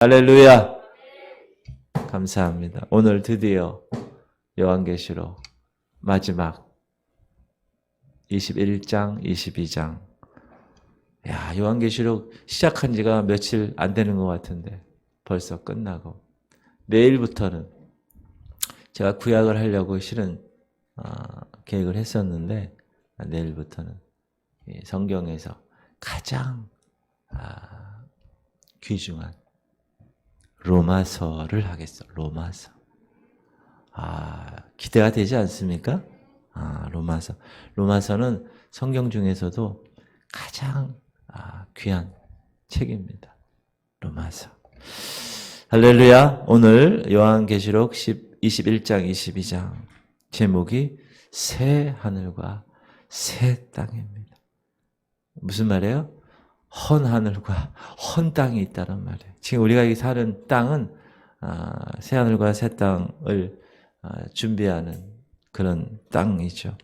할렐루야. 감사합니다. 오늘 드디어 요한계시록 마지막 21장, 22장. 야, 요한계시록 시작한 지가 며칠 안 되는 것 같은데 벌써 끝나고 내일부터는 제가 구약을 하려고 실은 계획을 했었는데 내일부터는 성경에서 가장 귀중한 로마서를 하겠어. 로마서. 기대가 되지 않습니까? 로마서. 로마서는 성경 중에서도 가장 귀한 책입니다. 로마서. 할렐루야. 오늘 요한계시록 21장, 22장 제목이 새 하늘과 새 땅입니다. 무슨 말이에요? 헌 하늘과 헌 땅이 있다는 말이에요. 지금 우리가 사는 땅은 새 하늘과 새 땅을 준비하는 그런 땅이죠.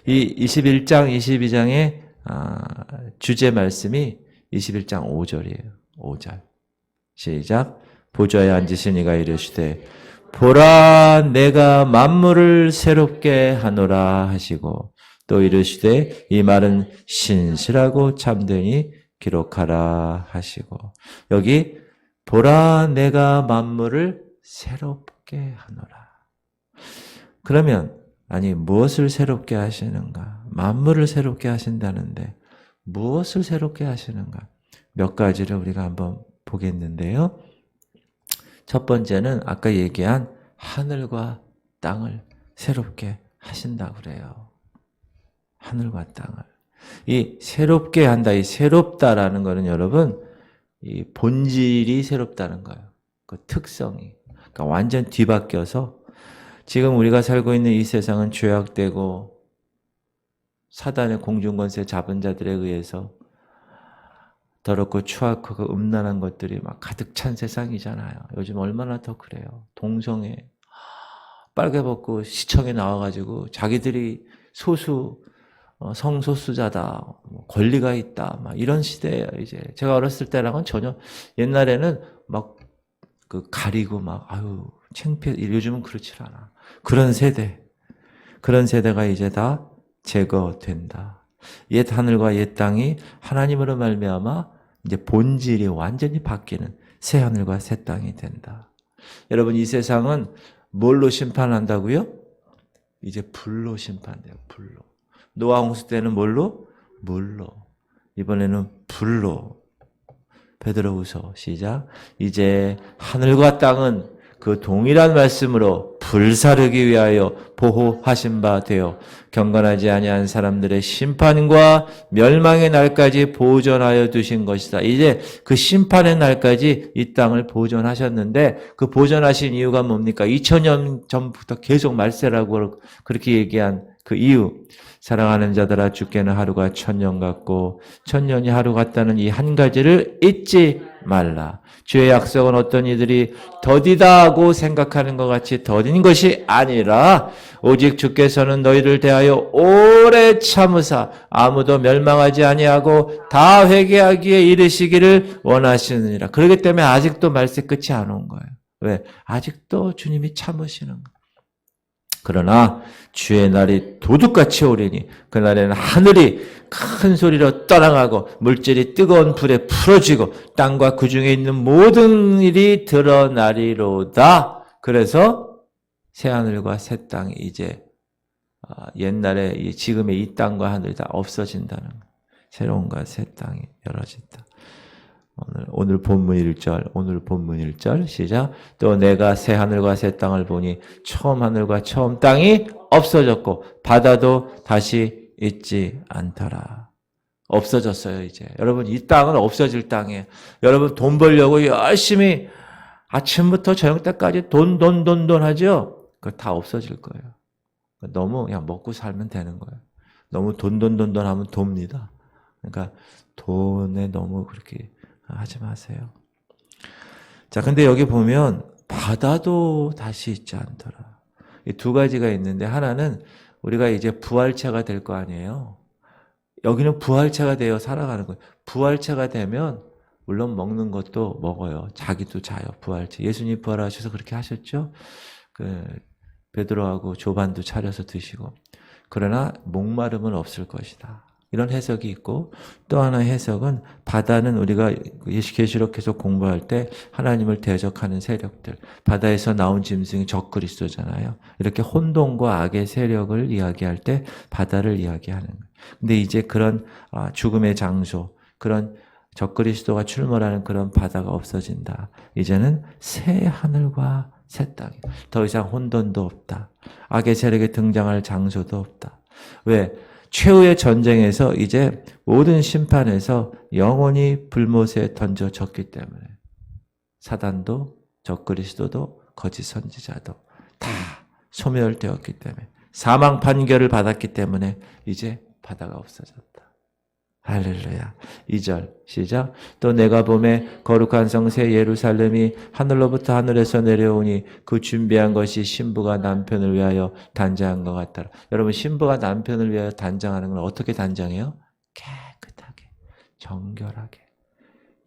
이 21장, 22장의 주제 말씀이 21장 5절이에요. 5절. 시작. 보좌에 앉으신 이가 이르시되 보라 내가 만물을 새롭게 하노라 하시고 또 이르시되 이 말은 신실하고 참되니 기록하라 하시고 여기 보라 내가 만물을 새롭게 하노라. 그러면 무엇을 새롭게 하시는가? 만물을 새롭게 하신다는데 무엇을 새롭게 하시는가? 몇 가지를 우리가 한번 보겠는데요. 첫 번째는 아까 얘기한 하늘과 땅을 새롭게 하신다고 그래요. 하늘과 땅을. 이 새롭게 한다, 이 새롭다라는 거는 여러분, 이 본질이 새롭다는 거예요. 그 특성이. 그러니까 완전 뒤바뀌어서 지금 우리가 살고 있는 이 세상은 죄악되고 사단의 공중권세 잡은 자들에 의해서 더럽고 추악하고 음란한 것들이 막 가득 찬 세상이잖아요. 요즘 얼마나 더 그래요. 동성애 빨개 벗고 시청에 나와가지고 자기들이 성소수자다, 권리가 있다, 막 이런 시대예요. 이제 제가 어렸을 때랑은 전혀 옛날에는 막 가리고 창피해. 요즘은 그렇지 않아. 그런 세대가 이제 다 제거된다. 옛 하늘과 옛 땅이 하나님으로 말미암아 이제 본질이 완전히 바뀌는 새 하늘과 새 땅이 된다. 여러분 이 세상은 뭘로 심판한다고요? 이제 불로 심판돼요. 불로. 노아 홍수 때는 뭘로? 물로. 이번에는 불로. 베드로후서 시작. 이제 하늘과 땅은 그 동일한 말씀으로 불사르기 위하여 보호하신 바 되어 경건하지 아니한 사람들의 심판과 멸망의 날까지 보존하여 두신 것이다. 이제 그 심판의 날까지 이 땅을 보존하셨는데 그 보존하신 이유가 뭡니까? 2000년 전부터 계속 말세라고 그렇게 얘기한 그 이유. 사랑하는 자들아 주께는 하루가 1000년 같고 1000년이 하루 같다는 이 한 가지를 잊지 말라. 주의 약속은 어떤 이들이 더디다 하고 생각하는 것 같이 더딘 것이 아니라 오직 주께서는 너희를 대하여 오래 참으사 아무도 멸망하지 아니하고 다 회개하기에 이르시기를 원하시느니라. 그렇기 때문에 아직도 말세 끝이 안 온 거예요. 왜? 아직도 주님이 참으시는 거예요. 그러나 주의 날이 도둑같이 오리니 그날에는 하늘이 큰 소리로 떠나가고 물질이 뜨거운 불에 풀어지고 땅과 그 중에 있는 모든 일이 드러나리로다. 그래서 새 하늘과 새 땅이 이제 옛날에 지금의 이 땅과 하늘이 다 없어진다는 거예요. 새로운과 새 땅이 열어진다. 오늘 본문 1절 시작. 또 내가 새 하늘과 새 땅을 보니 처음 하늘과 처음 땅이 없어졌고 바다도 다시 있지 않더라. 없어졌어요 이제. 여러분 이 땅은 없어질 땅이에요. 여러분 돈 벌려고 열심히 아침부터 저녁 때까지 돈 하죠? 그거 다 없어질 거예요. 너무 그냥 먹고 살면 되는 거예요. 너무 돈 하면 돕니다. 그러니까 돈에 너무 그렇게 하지 마세요. 자, 근데 여기 보면 바다도 다시 있지 않더라. 이 두 가지가 있는데 하나는 우리가 이제 부활체가 될 거 아니에요. 여기는 부활체가 되어 살아가는 거예요. 부활체가 되면 물론 먹는 것도 먹어요. 자기도 자요. 부활체. 예수님 부활하셔서 그렇게 하셨죠. 베드로하고 조반도 차려서 드시고. 그러나 목마름은 없을 것이다. 이런 해석이 있고 또 하나의 해석은 바다는 우리가 계시록 계속 공부할 때 하나님을 대적하는 세력들, 바다에서 나온 짐승이 적그리스도잖아요. 이렇게 혼돈과 악의 세력을 이야기할 때 바다를 이야기하는 거예요. 근데 이제 그런 죽음의 장소, 그런 적그리스도가 출몰하는 그런 바다가 없어진다. 이제는 새 하늘과 새 땅. 더 이상 혼돈도 없다. 악의 세력에 등장할 장소도 없다. 왜? 최후의 전쟁에서 이제 모든 심판에서 영원히 불못에 던져졌기 때문에 사단도 적그리스도도 거짓 선지자도 다 소멸되었기 때문에 사망 판결을 받았기 때문에 이제 바다가 없어졌다. 할렐루야. 2절 시작. 또 내가 보매 거룩한 성 새 예루살렘이 하늘로부터 하늘에서 내려오니 그 준비한 것이 신부가 남편을 위하여 단장한 것 같더라. 여러분 신부가 남편을 위하여 단장하는 건 어떻게 단장해요? 깨끗하게 정결하게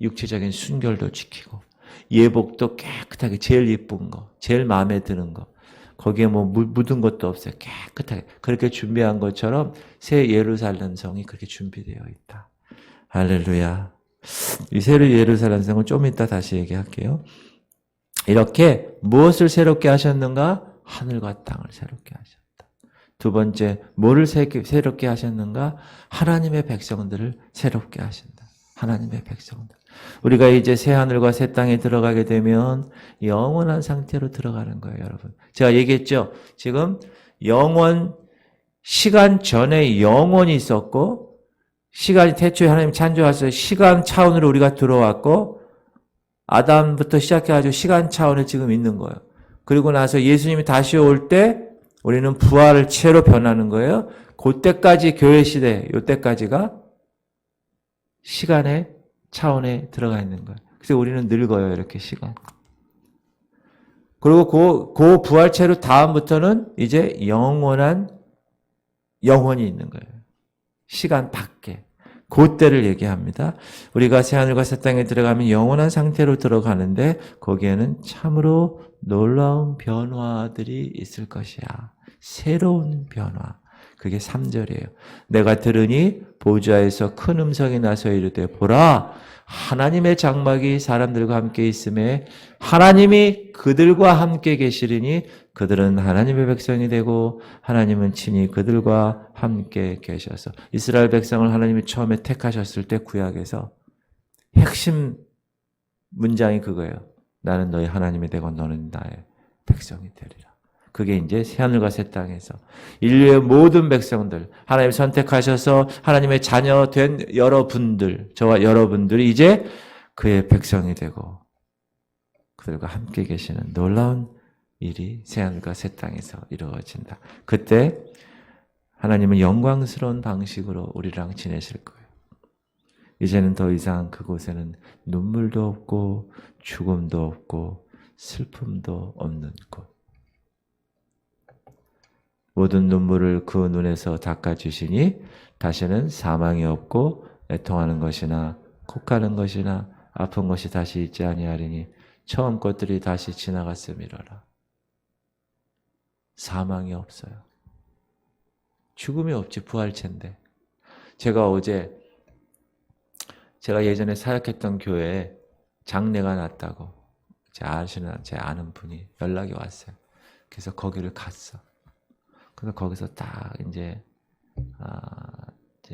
육체적인 순결도 지키고 예복도 깨끗하게 제일 예쁜 거 제일 마음에 드는 거 거기에 뭐 묻은 것도 없어요. 깨끗하게. 그렇게 준비한 것처럼 새 예루살렘 성이 그렇게 준비되어 있다. 할렐루야. 이 새 예루살렘 성은 좀 이따 다시 얘기할게요. 이렇게 무엇을 새롭게 하셨는가? 하늘과 땅을 새롭게 하셨다. 두 번째, 뭐를 새롭게 하셨는가? 하나님의 백성들을 새롭게 하신다. 하나님의 백성들. 우리가 이제 새 하늘과 새 땅에 들어가게 되면 영원한 상태로 들어가는 거예요, 여러분. 제가 얘기했죠? 지금 시간 전에 영원이 있었고, 시간이 태초에 하나님 창조하셔서 시간 차원으로 우리가 들어왔고, 아담부터 시작해가지고 시간 차원에 지금 있는 거예요. 그리고 나서 예수님이 다시 올 때 우리는 부활을 채로 변하는 거예요. 그때까지 교회 시대, 요때까지가 시간의 차원에 들어가 있는 거예요. 그래서 우리는 늙어요, 이렇게 시간. 그리고 그 부활체로 다음부터는 이제 영원한 영혼이 있는 거예요. 시간 밖에. 그때를 얘기합니다. 우리가 새하늘과 새 땅에 들어가면 영원한 상태로 들어가는데 거기에는 참으로 놀라운 변화들이 있을 것이야. 새로운 변화. 그게 3절이에요. 내가 들으니 보좌에서 큰 음성이 나서 이르되 보라 하나님의 장막이 사람들과 함께 있음에 하나님이 그들과 함께 계시리니 그들은 하나님의 백성이 되고 하나님은 친히 그들과 함께 계셔서 이스라엘 백성을 하나님이 처음에 택하셨을 때 구약에서 핵심 문장이 그거예요. 나는 너희 하나님이 되고 너는 나의 백성이 되리라. 그게 이제 새하늘과 새 땅에서 인류의 모든 백성들 하나님 선택하셔서 하나님의 자녀 된 여러분들 저와 여러분들이 이제 그의 백성이 되고 그들과 함께 계시는 놀라운 일이 새하늘과 새 땅에서 이루어진다. 그때 하나님은 영광스러운 방식으로 우리랑 지내실 거예요. 이제는 더 이상 그곳에는 눈물도 없고 죽음도 없고 슬픔도 없는 곳. 모든 눈물을 그 눈에서 닦아주시니 다시는 사망이 없고 애통하는 것이나 콕하는 것이나 아픈 것이 다시 있지 아니하리니 처음 것들이 다시 지나갔음이로라. 사망이 없어요. 죽음이 없지 부활체인데. 제가 예전에 사역했던 교회에 장례가 났다고 제 아는 분이 연락이 왔어요. 그래서 거기를 갔어. 그래서 거기서 딱 이제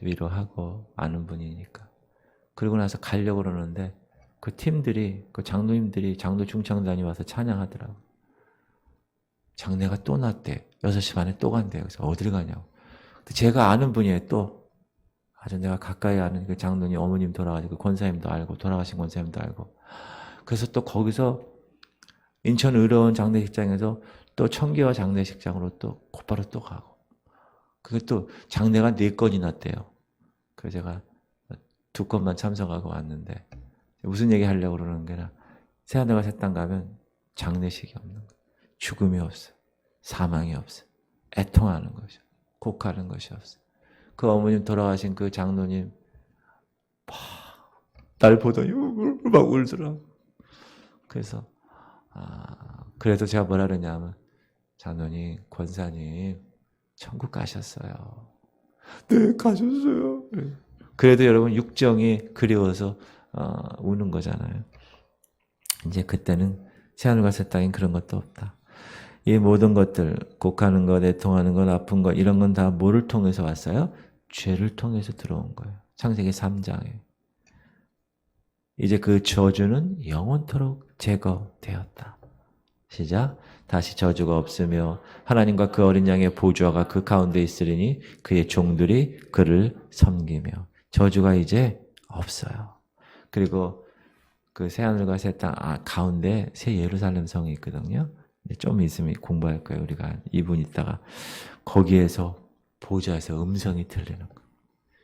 위로하고 아는 분이니까. 그러고 나서 가려고 그러는데 그 팀들이 그 장로님들이 장로 중창단이 와서 찬양하더라고. 장례가 또 났대. 6시 반에 또 간대요. 그래서 어디를 가냐고. 근데 제가 아는 분이에요. 또 아주 내가 가까이 아는 그 장로님 어머님 돌아가시고 권사님도 알고 돌아가신 권사님도 알고. 그래서 또 거기서 인천 의료원 장례식장에서 또 청계화 장례식장으로 또 곧바로 또 가고. 그게 또 장례가 4건이 났대요. 그래서 제가 2건만 참석하고 왔는데 무슨 얘기 하려고 그러는 게나 새하늘과 새 땅 가면 장례식이 없는 거예요. 죽음이 없어요. 사망이 없어요. 애통하는 것이요. 곡하는 것이 없어요. 그 어머님 돌아가신 그 장로님 날 보더니 막 울더라고. 그래서 그래도 제가 뭐라 그러냐면 장로님, 권사님 천국 가셨어요. 네, 가셨어요. 그래도 여러분 육정이 그리워서 우는 거잖아요. 이제 그때는 새하늘과 새 땅엔 그런 것도 없다. 이 모든 것들, 곡하는 것, 애통하는 것, 아픈 것 이런 건 다 뭐를 통해서 왔어요? 죄를 통해서 들어온 거예요. 창세기 3장에. 이제 그 저주는 영원토록 제거되었다. 시작. 다시 저주가 없으며 하나님과 그 어린 양의 보좌가 그 가운데 있으리니 그의 종들이 그를 섬기며 저주가 이제 없어요. 그리고 그 새하늘과 새 땅 가운데 새 예루살렘 성이 있거든요. 좀 있으면 공부할 거예요. 우리가 2분 있다가 거기에서 보좌에서 음성이 들리는 거예요.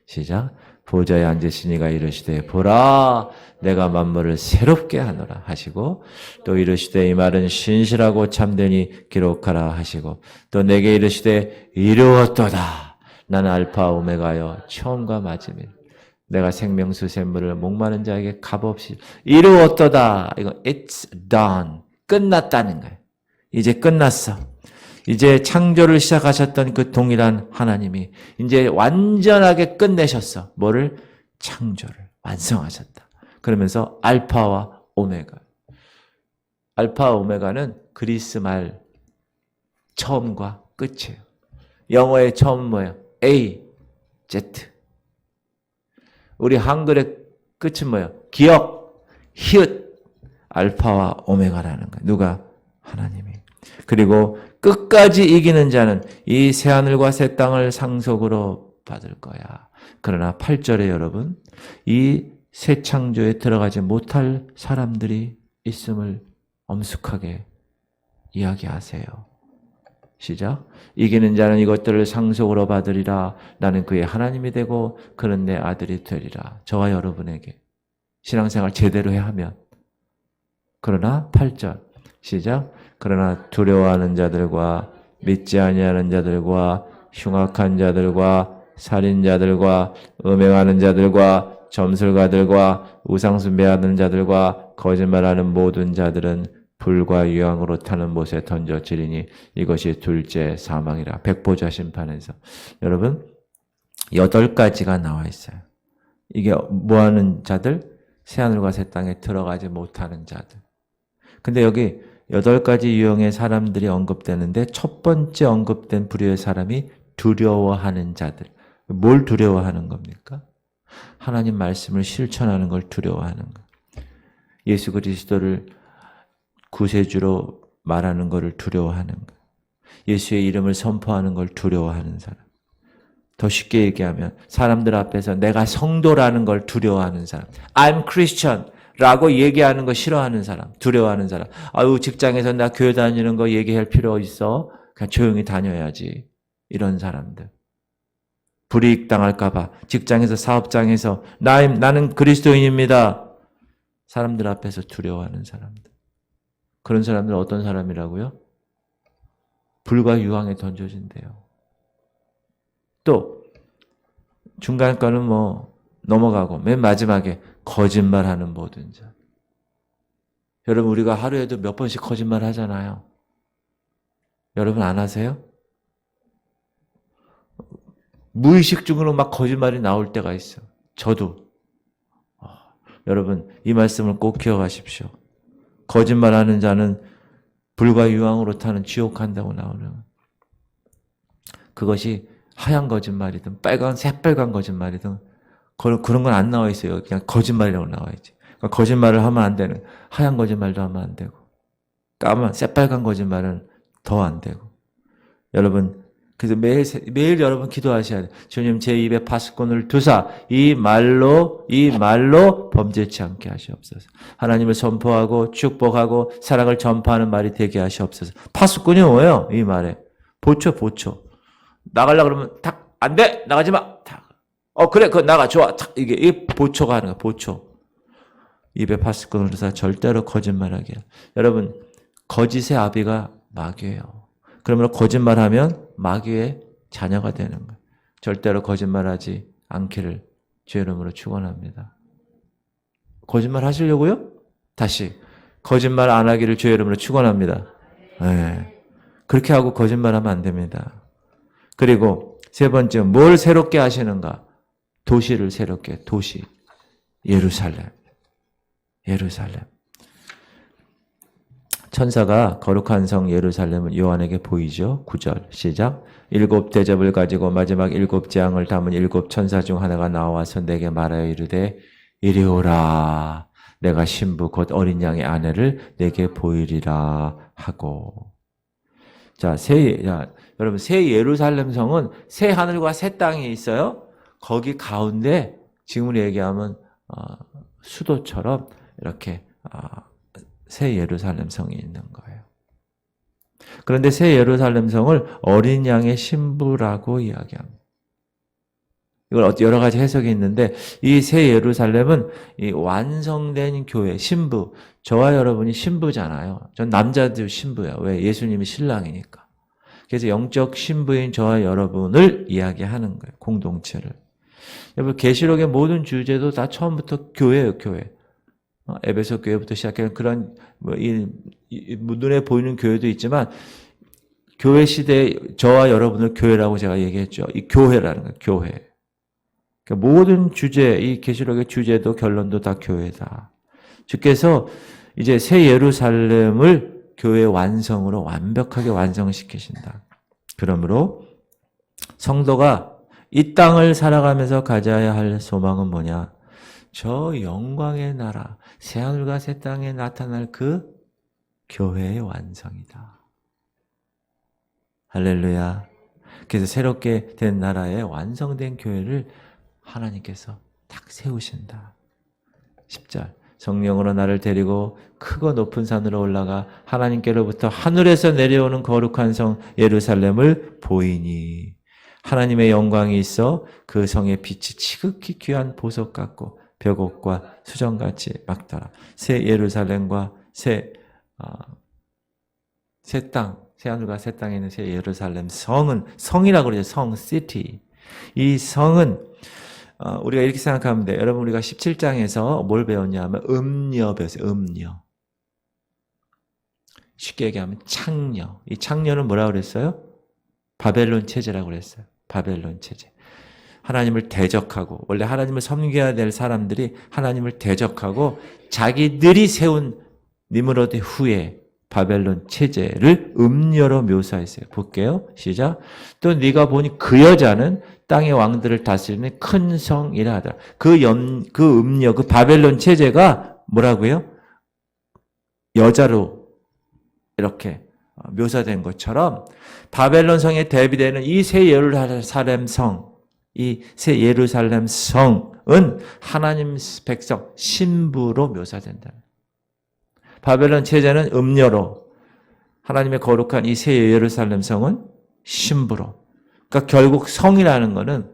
시작. 보좌에 앉으시니가 이르시되 보라 내가 만물을 새롭게 하노라 하시고 또 이르시되 이 말은 신실하고 참되니 기록하라 하시고 또 내게 이르시되 이루었도다 나는 알파 오메가여 처음과 마지막이라 내가 생명수 샘물을 목마른 자에게 값없이 이루었도다. 이거 it's done. 끝났다는 거예요. 이제 끝났어. 이제 창조를 시작하셨던 그 동일한 하나님이 이제 완전하게 끝내셨어. 뭐를? 창조를 완성하셨다. 그러면서 알파와 오메가. 알파와 오메가는 그리스 말 처음과 끝이에요. 영어의 처음 뭐예요? A, Z. 우리 한글의 끝은 뭐예요? 기억, 히읗, 알파와 오메가라는 거예요. 누가? 하나님이. 그리고 끝까지 이기는 자는 이 새하늘과 새 땅을 상속으로 받을 거야. 그러나 8절에 여러분, 이 새 창조에 들어가지 못할 사람들이 있음을 엄숙하게 이야기하세요. 시작. 이기는 자는 이것들을 상속으로 받으리라. 나는 그의 하나님이 되고 그는 내 아들이 되리라. 저와 여러분에게 신앙생활 제대로 해야 하면. 그러나 8절 시작. 그러나 두려워하는 자들과 믿지 아니하는 자들과 흉악한 자들과 살인자들과 음행하는 자들과 점술가들과 우상숭배하는 자들과 거짓말하는 모든 자들은 불과 유황으로 타는 못에 던져지리니 이것이 둘째 사망이라. 백보자 심판에서. 여러분 8가지가 나와 있어요. 이게 뭐하는 자들? 새하늘과 새 땅에 들어가지 못하는 자들. 근데 여기 8가지 유형의 사람들이 언급되는데 첫 번째 언급된 부류의 사람이 두려워하는 자들. 뭘 두려워하는 겁니까? 하나님 말씀을 실천하는 걸 두려워하는 거. 예수 그리스도를 구세주로 말하는 것을 두려워하는 거. 예수의 이름을 선포하는 걸 두려워하는 사람. 더 쉽게 얘기하면 사람들 앞에서 내가 성도라는 걸 두려워하는 사람. I'm Christian 라고 얘기하는 거 싫어하는 사람. 두려워하는 사람. 아유 직장에서 나 교회 다니는 거 얘기할 필요 있어? 그냥 조용히 다녀야지. 이런 사람들. 불이익 당할까 봐. 직장에서 사업장에서 나는 그리스도인입니다. 사람들 앞에서 두려워하는 사람들. 그런 사람들은 어떤 사람이라고요? 불과 유황에 던져진대요. 또 중간 거는 뭐 넘어가고 맨 마지막에 거짓말하는 모든 자. 여러분 우리가 하루에도 몇 번씩 거짓말 하잖아요. 여러분 안 하세요? 무의식 중으로 막 거짓말이 나올 때가 있어. 저도. 여러분 이 말씀을 꼭 기억하십시오. 거짓말하는 자는 불과 유황으로 타는 지옥 간다고 나오는 그것이 하얀 거짓말이든 새빨간 거짓말이든 그런 건 안 나와 있어요. 그냥 거짓말이라고 나와 있지. 그러니까 거짓말을 하면 안 되는 하얀 거짓말도 하면 안 되고 까만 새빨간 거짓말은 더 안 되고 여러분 그래서 매일 여러분 기도하셔야 돼요. 주님 제 입에 파수꾼을 두사 이 말로 범죄치 않게 하시옵소서. 하나님을 선포하고 축복하고 사랑을 전파하는 말이 되게 하시옵소서. 파수꾼이 뭐예요? 이 말에 보초. 나가려고 그러면 탁 안 돼 나가지 마. 탁. 그래 그거 나가 좋아. 탁 이게 보초가 하는 거야. 보초. 입에 파수꾼을 두사 절대로 거짓말하게. 여러분 거짓의 아비가 마귀예요. 그러면 거짓말하면 마귀의 자녀가 되는 거예요. 절대로 거짓말하지 않기를 주의 이름으로 축원합니다. 거짓말 하시려고요? 다시 거짓말 안 하기를 주의 이름으로 축원합니다. 네. 그렇게 하고 거짓말하면 안 됩니다. 그리고 세 번째, 뭘 새롭게 하시는가? 도시를 새롭게, 도시. 예루살렘. 예루살렘. 천사가 거룩한 성 예루살렘을 요한에게 보이죠. 9절 시작. 7 대접을 가지고 마지막 7 재앙을 담은 7 천사 중 하나가 나와서 내게 말하여 이르되 이리 오라. 내가 신부 곧 어린 양의 아내를 내게 보이리라 하고. 자, 여러분 새 예루살렘 성은 새 하늘과 새 땅이 있어요. 거기 가운데 지금으로 얘기하면 수도처럼 이렇게 새 예루살렘 성이 있는 거예요. 그런데 새 예루살렘 성을 어린 양의 신부라고 이야기합니다. 이걸 여러 가지 해석이 있는데 이 새 예루살렘은 이 완성된 교회, 신부, 저와 여러분이 신부잖아요. 전 남자도 신부예요. 왜? 예수님이 신랑이니까. 그래서 영적 신부인 저와 여러분을 이야기하는 거예요. 공동체를. 여러분 계시록의 모든 주제도 다 처음부터 교회예요. 교회. 에베소 교회부터 시작해서 그런 눈에 보이는 교회도 있지만 교회 시대에 저와 여러분을 교회라고 제가 얘기했죠. 이 교회라는 거예요. 교회. 그러니까 모든 주제, 이 계시록의 주제도 결론도 다 교회다. 주께서 이제 새 예루살렘을 교회 완성으로 완벽하게 완성시키신다. 그러므로 성도가 이 땅을 살아가면서 가져야 할 소망은 뭐냐? 저 영광의 나라, 새하늘과 새 땅에 나타날 그 교회의 완성이다. 할렐루야. 그래서 새롭게 된 나라의 완성된 교회를 하나님께서 딱 세우신다. 10절. 성령으로 나를 데리고 크고 높은 산으로 올라가 하나님께로부터 하늘에서 내려오는 거룩한 성 예루살렘을 보이니 하나님의 영광이 있어 그 성의 빛이 지극히 귀한 보석 같고 벽옥과 수정같이 막더라. 새 예루살렘과 새 땅, 새 하늘과 새 땅에 있는 새 예루살렘 성은 성이라고 그러죠. 성, city. 이 성은 우리가 이렇게 생각하면 돼요. 여러분 우리가 17장에서 뭘 배웠냐면 음녀 배웠어요. 음녀. 쉽게 얘기하면 창녀. 이 창녀는 뭐라고 그랬어요? 바벨론 체제라고 그랬어요. 바벨론 체제. 하나님을 대적하고 원래 하나님을 섬겨야 될 사람들이 하나님을 대적하고 자기들이 세운 니므롯의 후에 바벨론 체제를 음녀로 묘사했어요. 볼게요. 시작. 또 네가 보니 그 여자는 땅의 왕들을 다스리는 큰 성이라 하더라. 그 음녀, 그 바벨론 체제가 뭐라고요? 여자로 이렇게 묘사된 것처럼 바벨론 성에 대비되는 이 새 예루살렘 성, 이 새 예루살렘 성은 하나님 백성 신부로 묘사된다. 바벨론 체제는 음녀로, 하나님의 거룩한 이 새 예루살렘 성은 신부로. 그러니까 결국 성이라는 것은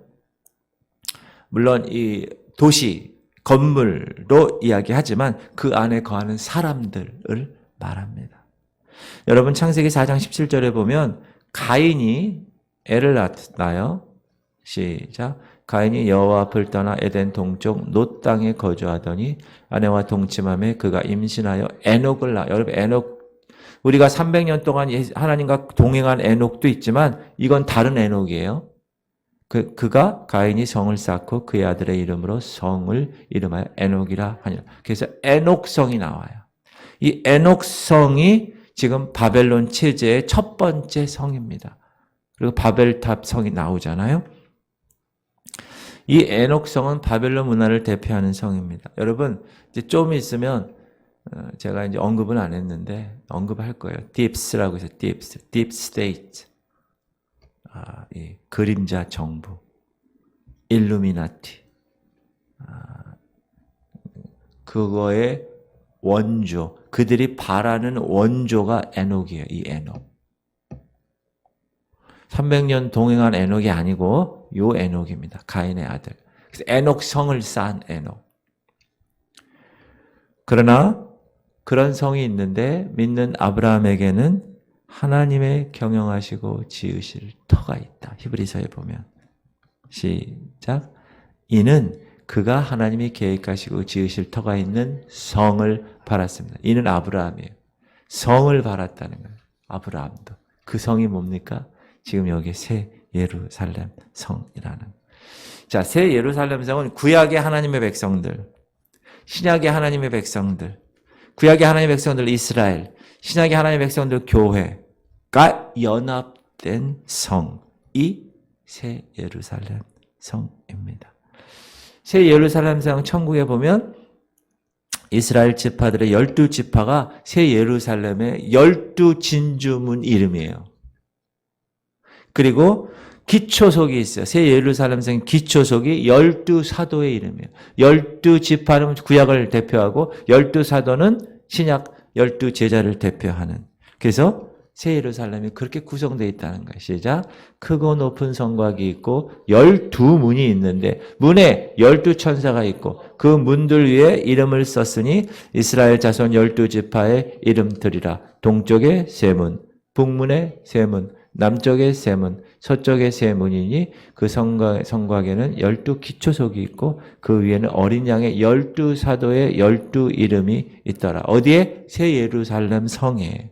물론 이 도시, 건물로 이야기하지만 그 안에 거하는 사람들을 말합니다. 여러분 창세기 4장 17절에 보면 가인이 애를 낳아요. 시작. 가인이 여호와 앞을 떠나 에덴 동쪽 놋 땅에 거주하더니 아내와 동침함에 그가 임신하여 에녹을 낳아. 여러분 에녹 우리가 300년 동안 하나님과 동행한 에녹도 있지만 이건 다른 에녹이에요. 그가 가인이 성을 쌓고 그의 아들의 이름으로 성을 이름하여 에녹이라 하니라. 그래서 에녹성이 나와요. 이 에녹성이 지금 바벨론 체제의 첫 번째 성입니다. 그리고 바벨탑 성이 나오잖아요. 이 에녹성은 바벨론 문화를 대표하는 성입니다. 여러분 이제 좀 있으면 제가 이제 언급은 안 했는데 언급할 거예요. 딥스라고 해서 딥스, 딥 스테이트, 이 그림자 정부, 일루미나티, 그거의 원조, 그들이 바라는 원조가 에녹이에요. 이 에녹. 300년 동행한 에녹이 아니고 요 에녹입니다. 가인의 아들. 그래서 에녹성을 쌓은 에녹. 그러나 그런 성이 있는데 믿는 아브라함에게는 하나님의 경영하시고 지으실 터가 있다. 히브리서에 보면. 시작. 이는 그가 하나님이 계획하시고 지으실 터가 있는 성을 바랐습니다. 이는 아브라함이에요. 성을 바랐다는 거예요. 아브라함도. 그 성이 뭡니까? 지금 여기 새 예루살렘 성이라는. 자, 새 예루살렘 성은 구약의 하나님의 백성들, 신약의 하나님의 백성들, 구약의 하나님의 백성들 이스라엘, 신약의 하나님의 백성들 교회가 연합된 성이 새 예루살렘 성입니다. 새 예루살렘 성 천국에 보면 이스라엘 지파들의 12지파가 새 예루살렘의 12진주문 이름이에요. 그리고 기초석이 있어요. 새 예루살렘성 기초석이 12사도의 이름이에요. 12지파는 구약을 대표하고 12사도는 신약 12제자를 대표하는. 그래서 새 예루살렘이 그렇게 구성되어 있다는 거예요. 시작. 크고 높은 성곽이 있고 12문이 있는데 문에 12천사가 있고 그 문들 위에 이름을 썼으니 이스라엘 자손 12지파의 이름들이라. 동쪽에 세 문, 북문에 세 문, 남쪽에 세 문, 서쪽에 세 문이니 그 성곽에는 12기초석이 있고 그 위에는 어린 양의 12사도의 12 이름이 있더라. 어디에? 새 예루살렘 성에.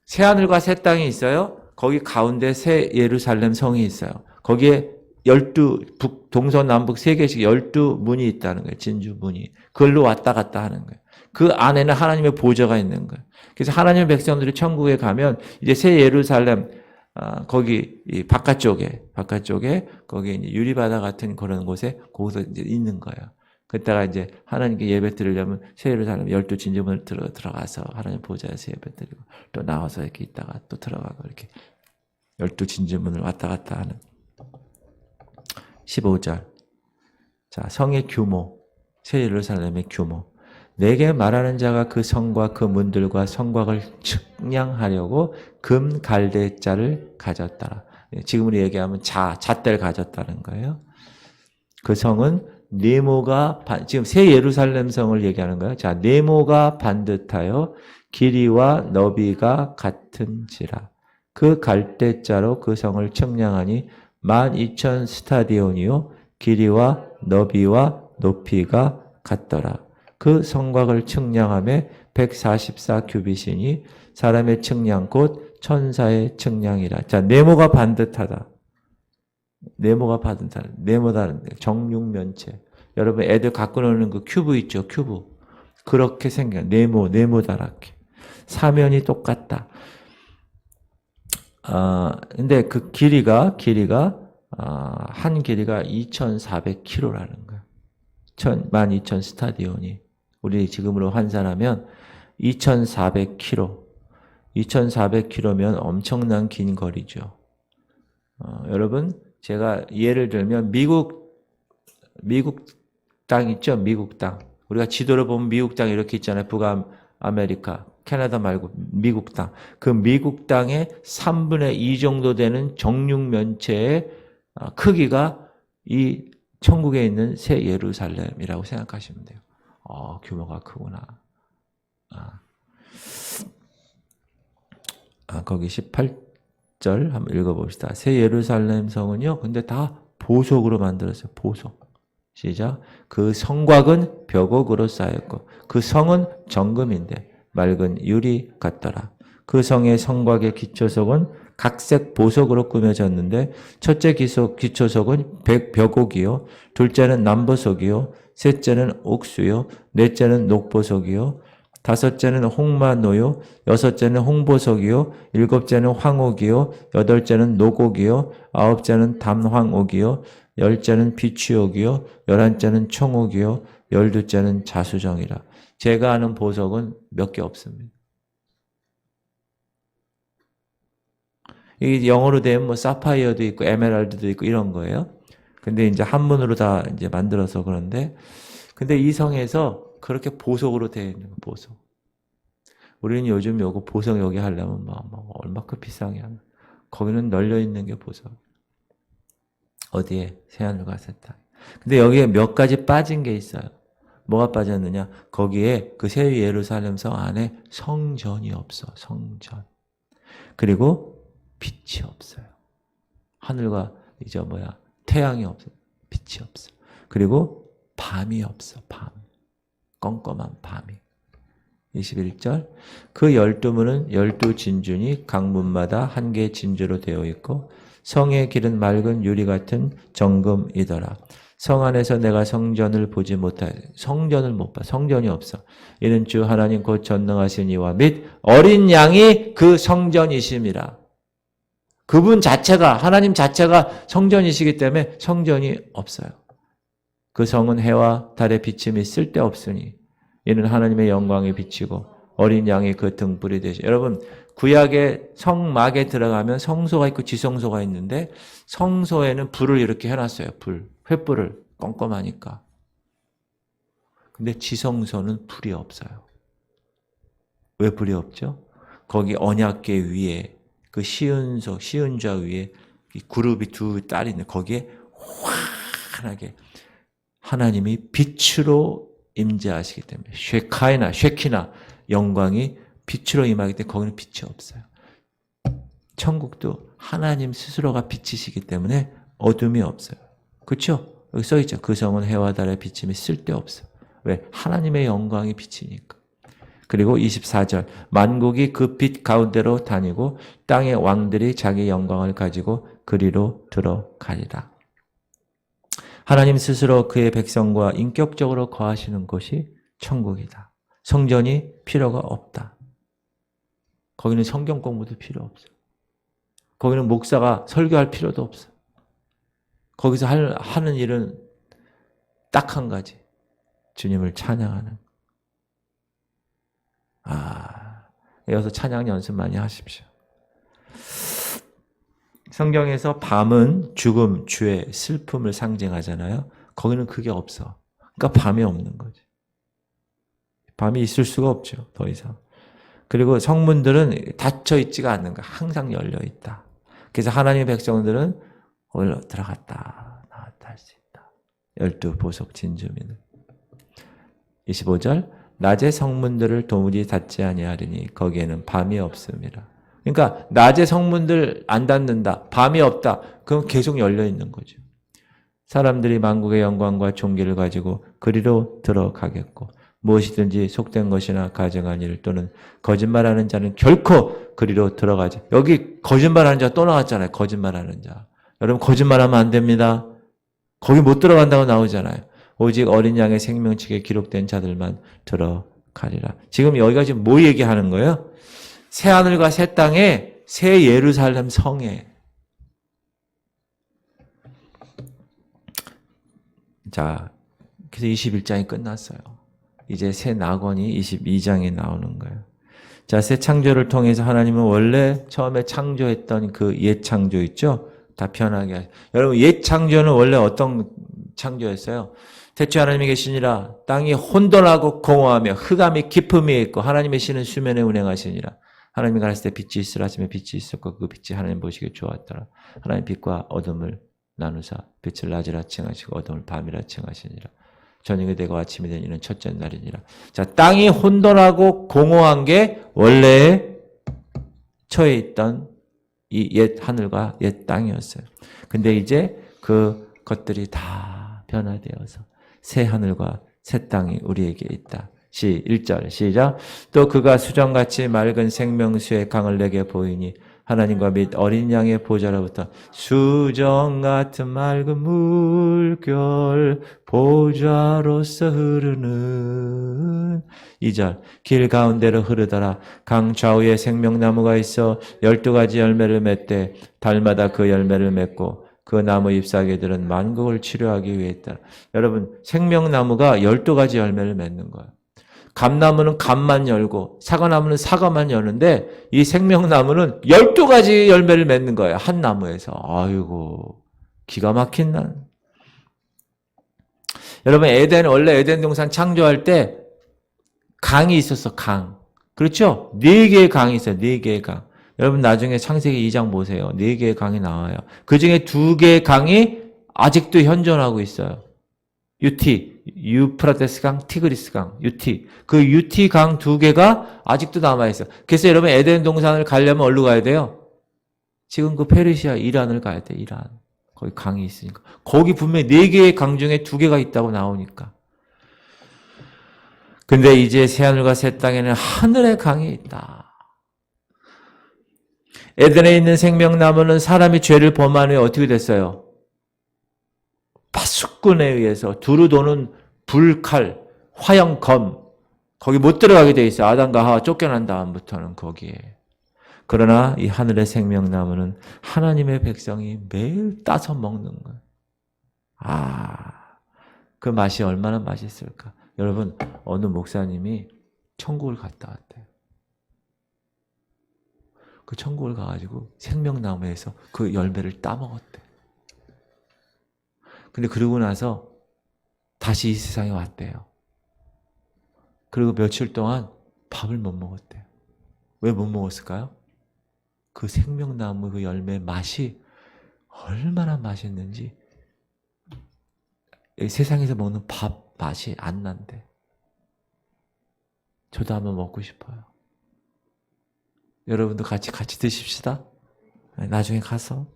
새하늘과 새 땅이 있어요. 거기 가운데 새 예루살렘 성이 있어요. 거기에 12 동서남북 세 개씩 12문이 있다는 거예요. 진주문이. 그걸로 왔다 갔다 하는 거예요. 그 안에는 하나님의 보좌가 있는 거예요. 그래서 하나님의 백성들이 천국에 가면 이제 새 예루살렘 거기 이 바깥쪽에 거기 이제 유리바다 같은 그런 곳에 거기서 이제 있는 거예요. 그때가 이제 하나님께 예배 드리려면 새 예루살렘 12진주문을 들어가서 하나님 보좌에서 예배 드리고 또 나와서 이렇게 있다가 또 들어가고 이렇게 12진주문을 왔다 갔다 하는 15절. 자, 성의 규모, 새 예루살렘의 규모. 내게 말하는 자가 그 성과 그 문들과 성곽을 측량하려고 금 갈대자를 가졌더라. 지금으로 얘기하면 잣대를 가졌다는 거예요. 그 성은 네모가 지금 새 예루살렘 성을 얘기하는 거예요. 자, 네모가 반듯하여 길이와 너비가 같은지라. 그 갈대자로 그 성을 측량하니 12,000 스타디온이요 길이와 너비와 높이가 같더라. 그 성곽을 측량함에 144 규빗이니 사람의 측량 곧 천사의 측량이라. 자, 네모가 반듯하다. 네모가 반듯하다. 네모다는 정육면체. 여러분 애들 갖고 노는 그 큐브 있죠? 큐브. 그렇게 생겨. 네모다랗게. 사면이 똑같다. 근데 그 길이가 한 길이가 2,400km라는 거야. 12,000 스타디온이. 우리 지금으로 환산하면 2,400km. 2,400km면 엄청난 긴 거리죠. 여러분, 제가 예를 들면 미국 땅 있죠? 미국 땅. 우리가 지도를 보면 미국 땅 이렇게 있잖아요. 북아메리카, 캐나다 말고 미국 땅. 그 미국 땅의 3분의 2 정도 되는 정육면체의 크기가 이 천국에 있는 새 예루살렘이라고 생각하시면 돼요. 규모가 크구나. 거기 18절 한번 읽어봅시다. 새 예루살렘 성은요, 근데 다 보석으로 만들었어요. 보석. 시작. 그 성곽은 벽옥으로 쌓였고 그 성은 정금인데 맑은 유리 같더라. 그 성의 성곽의 기초석은 각색 보석으로 꾸며졌는데 첫째 기초석은 벽옥이요, 둘째는 남보석이요, 셋째는 옥수요, 넷째는 녹보석이요, 다섯째는 홍마노요, 여섯째는 홍보석이요, 일곱째는 황옥이요, 여덟째는 녹옥이요, 아홉째는 담황옥이요, 열째는 비취옥이요, 11째는 청옥이요, 12째는 자수정이라. 제가 아는 보석은 몇 개 없습니다. 이 영어로 되면 뭐 사파이어도 있고 에메랄드도 있고 이런 거예요. 근데 이제 한문으로 다 이제 만들어서 그런데, 근데 이 성에서 그렇게 보석으로 되어 있는 거, 보석. 우리는 요즘 요거 보석 여기 하려면 막 얼마큼 비싼 게 하나. 거기는 널려 있는 게 보석. 어디에? 새하늘과 새 땅. 근데 여기에 몇 가지 빠진 게 있어요. 뭐가 빠졌느냐? 거기에 그 새 예루살렘 성 안에 성전이 없어. 성전. 그리고 빛이 없어요. 하늘과 태양이 없어요. 빛이 없어. 그리고 밤이 없어. 밤. 껌껌한 밤이. 21절 그 12문은 12진주니 각 문마다 한 개의 진주로 되어 있고 성의 길은 맑은 유리 같은 정금이더라. 성 안에서 내가 성전을 보지 못하여 성전을 못 봐. 성전이 없어. 이는 주 하나님 곧 전능하신 이와 및 어린 양이 그 성전이심이라. 그분 자체가 하나님 자체가 성전이시기 때문에 성전이 없어요. 그 성은 해와 달의 비침이 쓸데없으니 이는 하나님의 영광이 비치고 어린 양이 그 등불이 되시. 여러분 구약의 성막에 들어가면 성소가 있고 지성소가 있는데 성소에는 불을 이렇게 해놨어요. 불, 횃불을 껌껌하니까. 근데 지성소는 불이 없어요. 왜 불이 없죠? 거기 언약궤 위에 그 시은소, 시은좌 위에 그룹이 두 딸이 있는데 거기에 환하게 하나님이 빛으로 임재하시기 때문에 쉐카이나 쉐키나 영광이 빛으로 임하기 때문에 거기는 빛이 없어요. 천국도 하나님 스스로가 빛이시기 때문에 어둠이 없어요. 그렇죠? 여기 써있죠. 그 성은 해와 달의 비침이 쓸데없어. 왜? 하나님의 영광이 비치니까. 그리고 24절 만국이 그 빛 가운데로 다니고 땅의 왕들이 자기 영광을 가지고 그리로 들어가리라. 하나님 스스로 그의 백성과 인격적으로 거하시는 곳이 천국이다. 성전이 필요가 없다. 거기는 성경 공부도 필요 없어. 거기는 목사가 설교할 필요도 없어. 거기서 하는 일은 딱 한 가지. 주님을 찬양하는. 여기서 찬양 연습 많이 하십시오. 성경에서 밤은 죽음, 죄, 슬픔을 상징하잖아요. 거기는 그게 없어. 그러니까 밤이 없는 거지. 밤이 있을 수가 없죠. 더 이상. 그리고 성문들은 닫혀 있지가 않는 거야. 항상 열려 있다. 그래서 하나님의 백성들은 올라 들어갔다 나왔다 할 수 있다. 12보석 진주민은. 25절 낮에 성문들을 도무지 닫지 아니하리니 거기에는 밤이 없음이라. 그러니까 낮에 성문들 안 닫는다. 밤이 없다. 그럼 계속 열려 있는 거죠. 사람들이 만국의 영광과 존귀를 가지고 그리로 들어가겠고 무엇이든지 속된 것이나 가증한 일 또는 거짓말하는 자는 결코 그리로 들어가지. 여기 거짓말하는 자 또 나왔잖아요. 거짓말하는 자. 여러분 거짓말하면 안 됩니다. 거기 못 들어간다고 나오잖아요. 오직 어린 양의 생명책에 기록된 자들만 들어가리라. 지금 여기가 지금 뭐 얘기하는 거예요? 새 하늘과 새 땅에 새 예루살렘 성에. 자, 그래서 21장이 끝났어요. 이제 새 낙원이 22장에 나오는 거예요. 자, 새 창조를 통해서 하나님은 원래 처음에 창조했던 그 옛 창조 있죠? 다 변하게 하죠. 여러분, 옛 창조는 원래 어떤 창조였어요? 태초에 하나님이 계시니라 땅이 혼돈하고 공허하며 흑암이 깊음이 있고 하나님의 신은 수면에 운행하시니라. 하나님이 가라사대 빛이 있으라 하시며 빛이 있었고 그 빛이 하나님 보시기에 좋았더라. 하나님 빛과 어둠을 나누사 빛을 낮이라 칭하시고 어둠을 밤이라 칭하시니라. 저녁이 되고 아침이 되니 이는 첫째 날이니라. 자, 땅이 혼돈하고 공허한 게 원래 처해 있던 이 옛 하늘과 옛 땅이었어요. 근데 이제 그 것들이 다 변화되어서 새 하늘과 새 땅이 우리에게 있다. 1절 시작. 또 그가 수정같이 맑은 생명수의 강을 내게 보이니 하나님과 및 어린 양의 보좌로부터 수정 같은 맑은 물결 보좌로서 흐르는 2절 길 가운데로 흐르더라. 강 좌우에 생명나무가 있어 12가지 열매를 맺되 달마다 그 열매를 맺고 그 나무 잎사귀들은 만국을 치료하기 위해 있다. 여러분 생명나무가 12가지 열매를 맺는 거예요. 감나무는 감만 열고 사과나무는 사과만 여는데 이 생명나무는 12가지 열매를 맺는 거예요. 한 나무에서. 아이고 기가 막힌 난. 여러분 원래 에덴 동산 창조할 때 강이 있었어. 강. 그렇죠? 4개의 강이 있어요. 4개의 강. 여러분 나중에 창세기 2장 보세요. 4개의 강이 나와요. 그중에 2개의 강이 아직도 현존하고 있어요. 유프라테스 강, 티그리스 강, 그 UT 강 2개가 아직도 남아있어요. 그래서 여러분 에덴 동산을 가려면 어디로 가야 돼요? 지금 그 페르시아 이란을 가야 돼, 이란. 거기 강이 있으니까. 거기 분명히 4개의 강 중에 2개가 있다고 나오니까. 근데 이제 새하늘과 새 땅에는 하늘의 강이 있다. 에덴에 있는 생명나무는 사람이 죄를 범한 후에 어떻게 됐어요? 파수꾼에 의해서 두루 도는 불칼, 화형검, 거기 못 들어가게 돼 있어요. 아담과 하와 쫓겨난 다음부터는 거기에. 그러나 이 하늘의 생명나무는 하나님의 백성이 매일 따서 먹는 거예요. 그 맛이 얼마나 맛있을까. 여러분, 어느 목사님이 천국을 갔다 왔대요. 그 천국을 가가지고 생명나무에서 그 열매를 따먹었대. 근데 그러고 나서 다시 이 세상에 왔대요. 그리고 며칠 동안 밥을 못 먹었대요. 왜 못 먹었을까요? 그 생명나무 그 열매 맛이 얼마나 맛있는지 세상에서 먹는 밥 맛이 안 난대. 저도 한번 먹고 싶어요. 여러분도 같이 드십시다. 나중에 가서.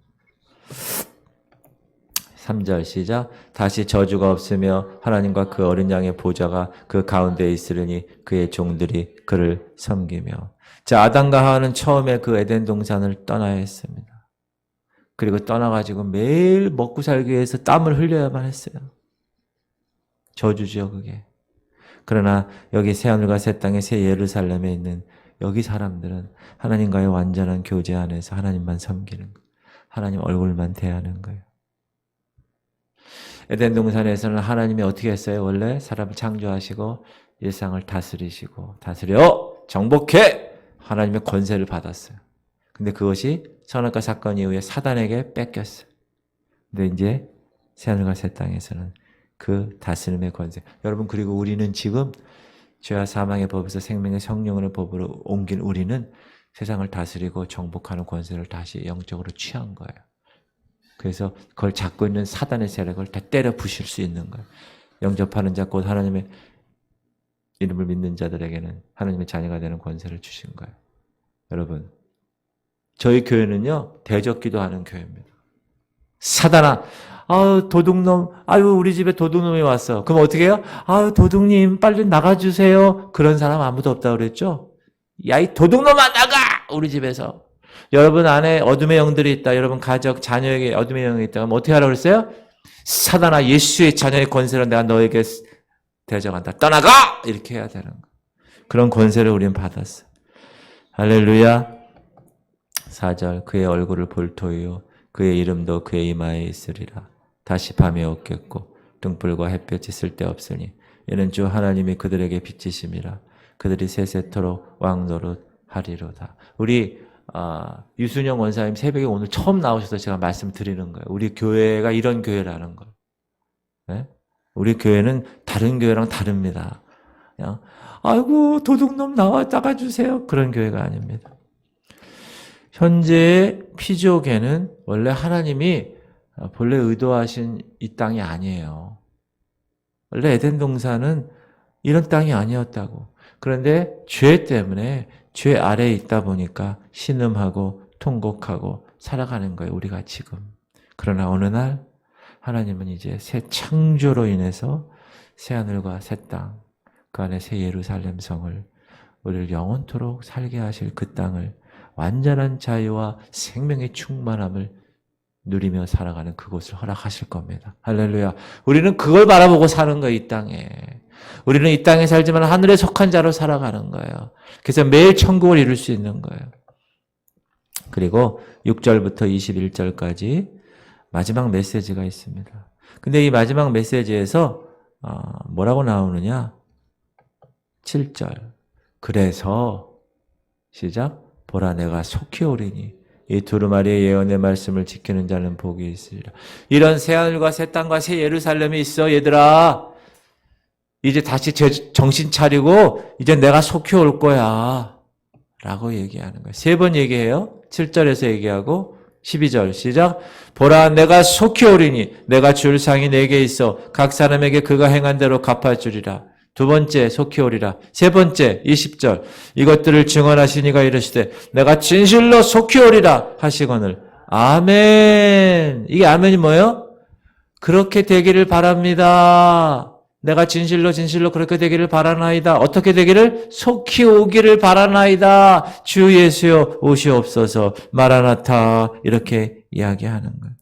3절 시작. 다시 저주가 없으며 하나님과 그 어린 양의 보좌가 그 가운데에 있으리니 그의 종들이 그를 섬기며. 자, 아담과 하와는 처음에 그 에덴 동산을 떠나야 했습니다. 그리고 떠나가지고 매일 먹고 살기 위해서 땀을 흘려야만 했어요. 저주죠, 그게. 그러나 여기 새하늘과 새 땅의 새 예루살렘에 있는 여기 사람들은 하나님과의 완전한 교제 안에서 하나님만 섬기는 거예요. 하나님 얼굴만 대하는 거예요. 에덴 동산에서는 하나님이 어떻게 했어요? 원래 사람을 창조하시고 일상을 다스리시고 정복해! 하나님의 권세를 받았어요. 근데 그것이 선악과 사건 이후에 사단에게 뺏겼어요. 근데 이제 새하늘과 새 땅에서는 그 다스림의 권세. 여러분, 그리고 우리는 지금 죄와 사망의 법에서 생명의 성령의 법으로 옮긴 우리는 세상을 다스리고 정복하는 권세를 다시 영적으로 취한 거예요. 그래서 그걸 잡고 있는 사단의 세력을 다 때려 부실 수 있는 거예요. 영접하는 자, 곧 하나님의 이름을 믿는 자들에게는 하나님의 자녀가 되는 권세를 주신 거예요. 여러분, 저희 교회는요, 대적기도 하는 교회입니다. 사단아, 도둑놈, 우리 집에 도둑놈이 왔어. 그럼 어떻게 해요? 도둑님, 빨리 나가주세요. 그런 사람 아무도 없다고 그랬죠? 야, 이 도둑놈아, 나가! 우리 집에서. 여러분 안에 어둠의 영들이 있다. 여러분 가족, 자녀에게 어둠의 영이 있다. 그럼 어떻게 하라고 그랬어요? 사단아, 예수의 자녀의 권세로 내가 너에게 대적한다. 떠나가! 이렇게 해야 되는 거예요. 그런 권세를 우리는 받았어. 할렐루야. 4절, 그의 얼굴을 볼 터이요 그의 이름도 그의 이마에 있으리라. 다시 밤이 없겠고 등불과 햇볕이 쓸데없으니 이는 주 하나님이 그들에게 빛이심이라. 그들이 세세토록 왕노릇 하리로다. 우리 유순영 원사님 새벽에 오늘 처음 나오셔서 제가 말씀드리는 거예요. 우리 교회가 이런 교회라는 거. 네? 우리 교회는 다른 교회랑 다릅니다. 그냥 아이고 도둑놈 나가주세요. 그런 교회가 아닙니다. 현재의 피조계는 원래 하나님이 본래 의도하신 이 땅이 아니에요. 원래 에덴 동산은 이런 땅이 아니었다고. 그런데 죄 때문에 죄 아래에 있다 보니까 신음하고 통곡하고 살아가는 거예요. 우리가 지금. 그러나 어느 날 하나님은 이제 새 창조로 인해서 새 하늘과 새 땅, 그 안에 새 예루살렘 성을 우리를 영원토록 살게 하실 그 땅을 완전한 자유와 생명의 충만함을 누리며 살아가는 그곳을 허락하실 겁니다. 할렐루야. 우리는 그걸 바라보고 사는 거예요, 이 땅에. 우리는 이 땅에 살지만 하늘에 속한 자로 살아가는 거예요. 그래서 매일 천국을 이룰 수 있는 거예요. 그리고 6절부터 21절까지 마지막 메시지가 있습니다. 근데 이 마지막 메시지에서 뭐라고 나오느냐? 7절. 그래서 시작. 보라 내가 속히 오리니 이 두루마리의 예언의 말씀을 지키는 자는 복이 있으리라. 이런 새하늘과 새 땅과 새 예루살렘이 있어 얘들아. 이제 다시 정신 차리고 이제 내가 속히 올 거야 라고 얘기하는 거예요. 3번 얘기해요. 7절에서 얘기하고 12절 시작. 보라 내가 속히 오리니 내가 줄 상이 내게 있어 각 사람에게 그가 행한 대로 갚아주리라. 2번째 속히 오리라. 3번째 20절 이것들을 증언하시니가 이르시되 내가 진실로 속히 오리라 하시거늘 아멘. 이게 아멘이 뭐예요? 그렇게 되기를 바랍니다. 내가 진실로 진실로 그렇게 되기를 바라나이다. 어떻게 되기를? 속히 오기를 바라나이다. 주 예수여 오시옵소서. 마라나타. 이렇게 이야기하는 거예요.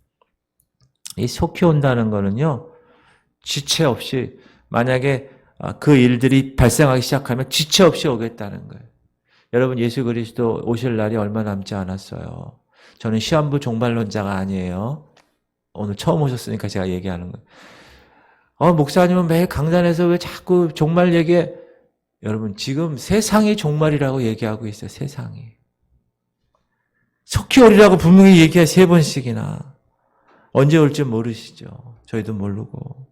이 속히 온다는 거는요. 지체 없이 만약에 그 일들이 발생하기 시작하면 지체 없이 오겠다는 거예요. 여러분 예수 그리스도 오실 날이 얼마 남지 않았어요. 저는 시한부 종말론자가 아니에요. 오늘 처음 오셨으니까 제가 얘기하는 거예요. 목사님은 매일 강단에서 왜 자꾸 종말 얘기해? 여러분 지금 세상이 종말이라고 얘기하고 있어요. 세상이. 속히 오리라고 분명히 얘기해 3번씩이나. 언제 올지 모르시죠. 저희도 모르고.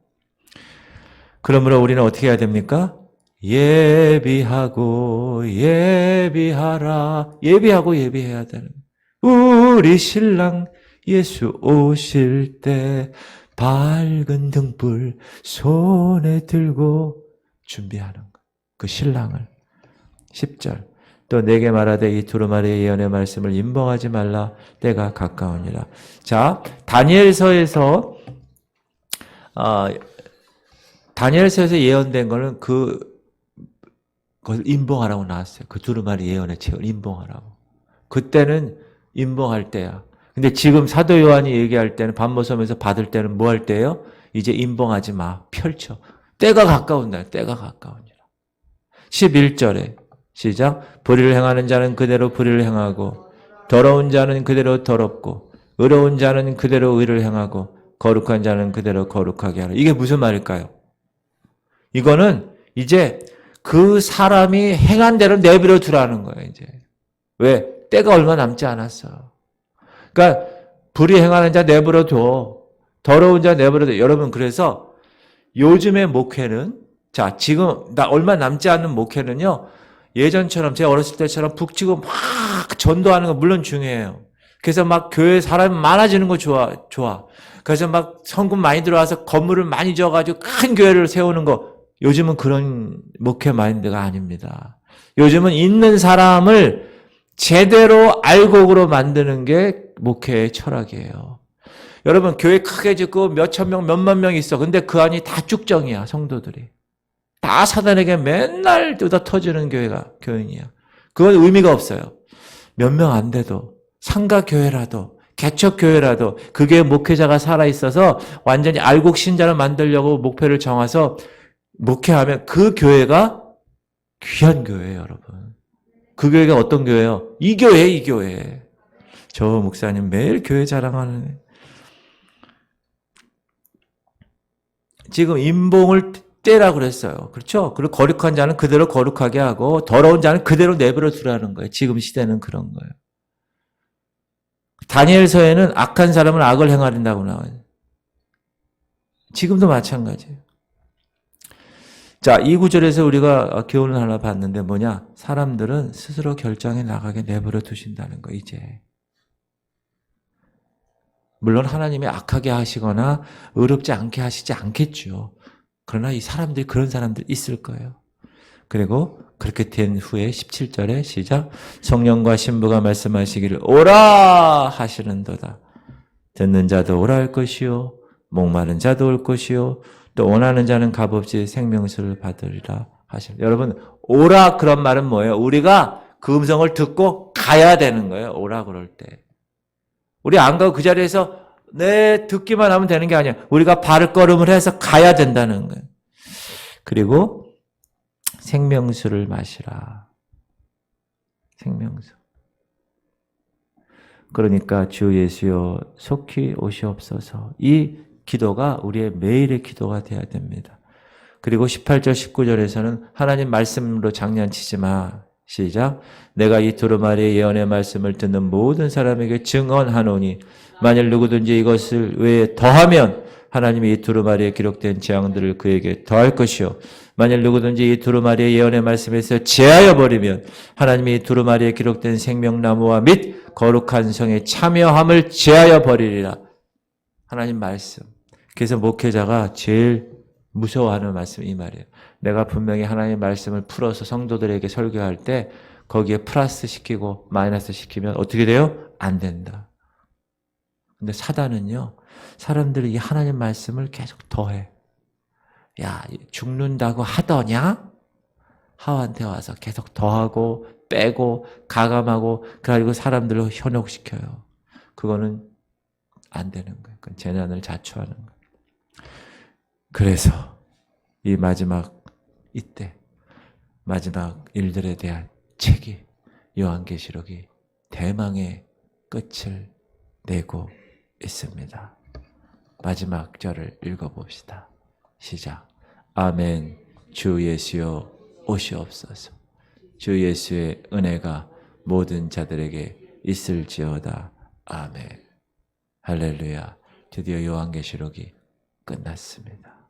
그러므로 우리는 어떻게 해야 됩니까? 예비하고 예비하라. 예비하고 예비해야 되는 거예요. 우리 신랑 예수 오실 때 밝은 등불 손에 들고 준비하는 거. 그 신랑을. 10절. 또 내게 말하되 이 두루마리의 예언의 말씀을 임봉하지 말라. 때가 가까우니라. 자, 다니엘서에서 예언된 거는 그걸 임봉하라고 나왔어요. 그 두루마리 예언의 책을 임봉하라고. 그때는 임봉할 때야. 근데 지금 사도 요한이 얘기할 때는 반모섬에서 받을 때는 뭐 할 때예요? 이제 임봉하지 마. 펼쳐. 때가 가까운 날. 때가 가까우니라. 11절에 시작. 불의를 행하는 자는 그대로 불의를 행하고 더러운 자는 그대로 더럽고 의로운 자는 그대로 의를 행하고 거룩한 자는 그대로 거룩하게 하라. 이게 무슨 말일까요? 이거는 이제 그 사람이 행한 대로 내버려 두라는 거예요. 이제 왜? 때가 얼마 남지 않았어. 그러니까 불의 행하는 자 내버려 둬. 더러운 자 내버려 둬. 여러분 그래서 요즘의 목회는 자 지금 나 얼마 남지 않는 목회는요. 예전처럼 제가 어렸을 때처럼 북치고 막 전도하는 거 물론 중요해요. 그래서 막 교회 사람이 많아지는 거 좋아. 그래서 막 성금 많이 들어와서 건물을 많이 지어가지고 큰 교회를 세우는 거 요즘은 그런 목회 마인드가 아닙니다. 요즘은 있는 사람을 제대로 알곡으로 만드는 게 목회의 철학이에요. 여러분 교회 크게 짓고 몇천 명, 몇만 명 있어. 근데 그 안이 다 쭉정이야. 성도들이. 다 사단에게 맨날 뜯어 터지는 교인이야. 그건 의미가 없어요. 몇 명 안 돼도 상가교회라도 개척교회라도 그게 목회자가 살아있어서 완전히 알곡 신자를 만들려고 목표를 정해서 목회하면 그 교회가 귀한 교회예요, 여러분. 그 교회가 어떤 교회예요? 이 교회. 저 목사님 매일 교회 자랑하는. 지금 임봉을 때라고 그랬어요. 그렇죠? 그리고 거룩한 자는 그대로 거룩하게 하고 더러운 자는 그대로 내버려 두라는 거예요. 지금 시대는 그런 거예요. 다니엘서에는 악한 사람은 악을 행하린다고 나와요. 지금도 마찬가지예요. 자, 이 구절에서 우리가 교훈을 하나 봤는데 뭐냐? 사람들은 스스로 결정해 나가게 내버려 두신다는 거, 이제. 물론 하나님이 악하게 하시거나 의롭지 않게 하시지 않겠죠. 그러나 이 사람들이 그런 사람들 있을 거예요. 그리고 그렇게 된 후에 17절에 시작. 성령과 신부가 말씀하시기를 오라 하시는도다. 듣는 자도 오라 할 것이요 목마른 자도 올 것이요 또 원하는 자는 값없이 생명수를 받으리라 하시는. 여러분 오라 그런 말은 뭐예요? 우리가 그 음성을 듣고 가야 되는 거예요. 오라 그럴 때. 우리 안 가고 그 자리에서 듣기만 하면 되는 게 아니야. 우리가 발걸음을 해서 가야 된다는 거예요. 그리고 생명수를 마시라. 생명수. 그러니까 주 예수여 속히 오시옵소서. 이 기도가 우리의 매일의 기도가 되어야 됩니다. 그리고 18절 19절에서는 하나님 말씀으로 장난치지 마. 시작. 내가 이 두루마리의 예언의 말씀을 듣는 모든 사람에게 증언하노니 만일 누구든지 이것을 외에 더하면 하나님이 이 두루마리에 기록된 재앙들을 그에게 더할 것이요 만일 누구든지 이 두루마리의 예언의 말씀에서 제하여 버리면 하나님이 이 두루마리에 기록된 생명나무와 및 거룩한 성에 참여함을 제하여 버리리라. 하나님 말씀. 그래서 목회자가 제일 무서워하는 말씀이 이 말이에요. 내가 분명히 하나님의 말씀을 풀어서 성도들에게 설교할 때 거기에 플러스 시키고 마이너스 시키면 어떻게 돼요? 안 된다. 근데 사단은요, 사람들이 이 하나님 말씀을 계속 더해. 야, 죽는다고 하더냐? 하와한테 와서 계속 더하고 빼고 가감하고 그래가지고 사람들을 현혹시켜요. 그거는 안 되는 거예요. 그건 재난을 자초하는 거예요. 그래서 이 마지막 이때 마지막 일들에 대한 책이 요한계시록이 대망의 끝을 내고 있습니다. 마지막 절을 읽어봅시다. 시작. 아멘. 주 예수여 오시옵소서. 주 예수의 은혜가 모든 자들에게 있을지어다. 아멘. 할렐루야. 드디어 요한계시록이 끝났습니다.